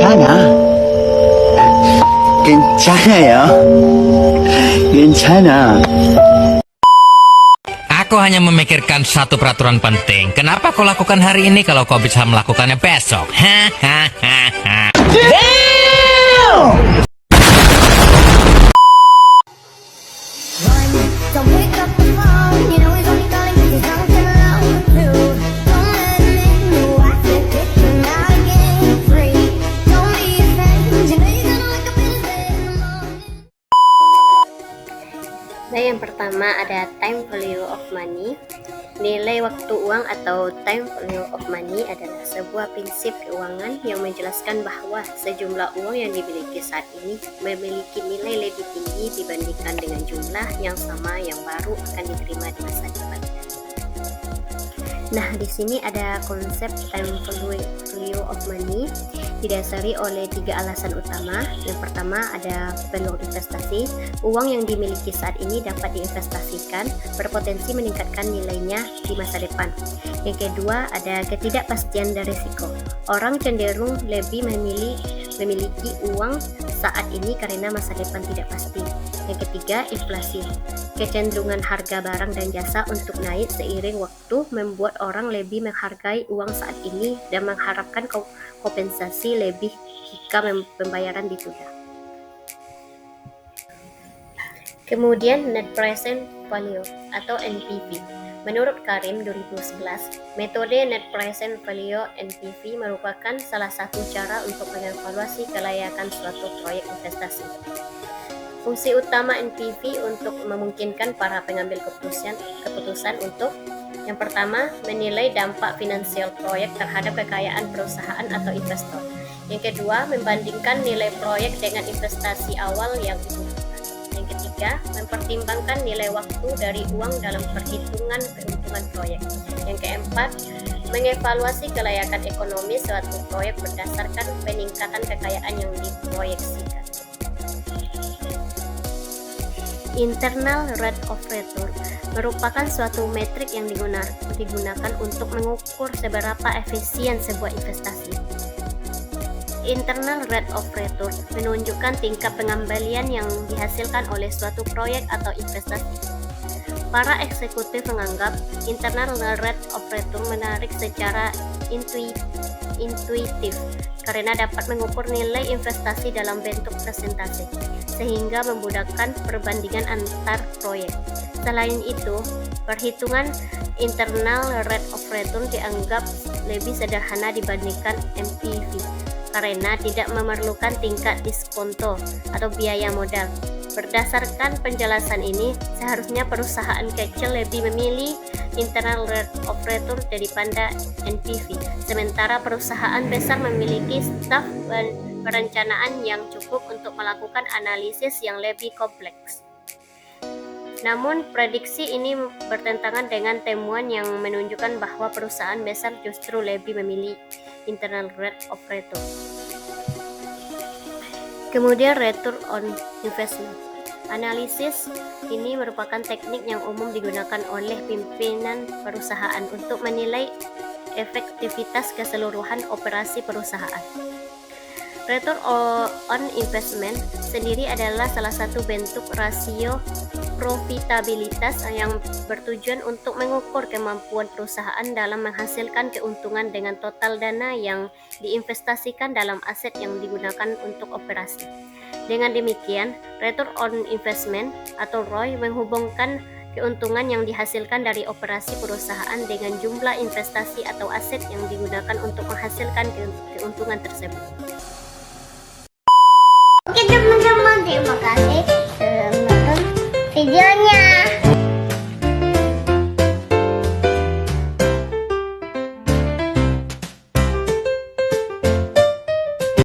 괜찮아. 괜찮아요. 괜찮아. Aku hanya memikirkan satu peraturan penting. Kenapa kau lakukan hari ini kalau kau bisa melakukannya besok? Hahaha. Don't pick up the phone, you know he's only calling 'cause he's something alone too. Don't let him in, no, I can't kick him out again free. Don't be afraid, you know you're gonna wake up in his bed in the morning. Nah, yang pertama ada time value of money. Nilai waktu uang atau time value of money adalah sebuah prinsip keuangan yang menjelaskan bahwa sejumlah uang yang dimiliki saat ini memiliki nilai lebih tinggi dibandingkan dengan jumlah yang sama yang baru akan diterima di masa depan. Nah, di sini ada konsep time value of money didasari oleh 3 alasan utama. Yang pertama ada peluang investasi. Uang yang dimiliki saat ini dapat diinvestasikan, berpotensi meningkatkan nilainya di masa depan. Yang kedua ada ketidakpastian dan risiko. Orang cenderung lebih memiliki uang saat ini karena masa depan tidak pasti. Yang ketiga, inflasi. Kecenderungan harga barang dan jasa untuk naik seiring waktu membuat orang lebih menghargai uang saat ini dan mengharapkan kompensasi lebih jika pembayaran ditunda. Kemudian net present value atau NPV. Menurut Karim 2011, metode net present value NPV merupakan salah satu cara untuk mengevaluasi kelayakan suatu proyek investasi. Fungsi utama NPV untuk memungkinkan para pengambil keputusan untuk yang pertama, menilai dampak finansial proyek terhadap kekayaan perusahaan atau investor. Yang kedua, membandingkan nilai proyek dengan investasi awal yang dibutuhkan. Yang ketiga, mempertimbangkan nilai waktu dari uang dalam perhitungan keuntungan proyek. Yang keempat, mengevaluasi kelayakan ekonomi suatu proyek berdasarkan peningkatan kekayaan yang diproyeksikan. Internal rate of return merupakan suatu metrik yang digunakan untuk mengukur seberapa efisien sebuah investasi. Internal rate of return menunjukkan tingkat pengembalian yang dihasilkan oleh suatu proyek atau investasi. Para eksekutif menganggap internal rate of return menarik secara intuitif karena dapat mengukur nilai investasi dalam bentuk persentase, sehingga memudahkan perbandingan antar proyek. Selain itu, perhitungan internal rate of return dianggap lebih sederhana dibandingkan NPV karena tidak memerlukan tingkat diskonto atau biaya modal. Berdasarkan penjelasan ini, seharusnya perusahaan kecil lebih memilih internal rate of return daripada NPV, sementara perusahaan besar memiliki staf perencanaan yang cukup untuk melakukan analisis yang lebih kompleks. Namun, prediksi ini bertentangan dengan temuan yang menunjukkan bahwa perusahaan besar justru lebih memilih internal rate of return. Kemudian return on investment. Analisis ini merupakan teknik yang umum digunakan oleh pimpinan perusahaan untuk menilai efektivitas keseluruhan operasi perusahaan. Return on investment sendiri adalah salah satu bentuk rasio profitabilitas yang bertujuan untuk mengukur kemampuan perusahaan dalam menghasilkan keuntungan dengan total dana yang diinvestasikan dalam aset yang digunakan untuk operasi. Dengan demikian, return on investment atau ROI menghubungkan keuntungan yang dihasilkan dari operasi perusahaan dengan jumlah investasi atau aset yang digunakan untuk menghasilkan keuntungan tersebut. Oke teman-teman, terima kasih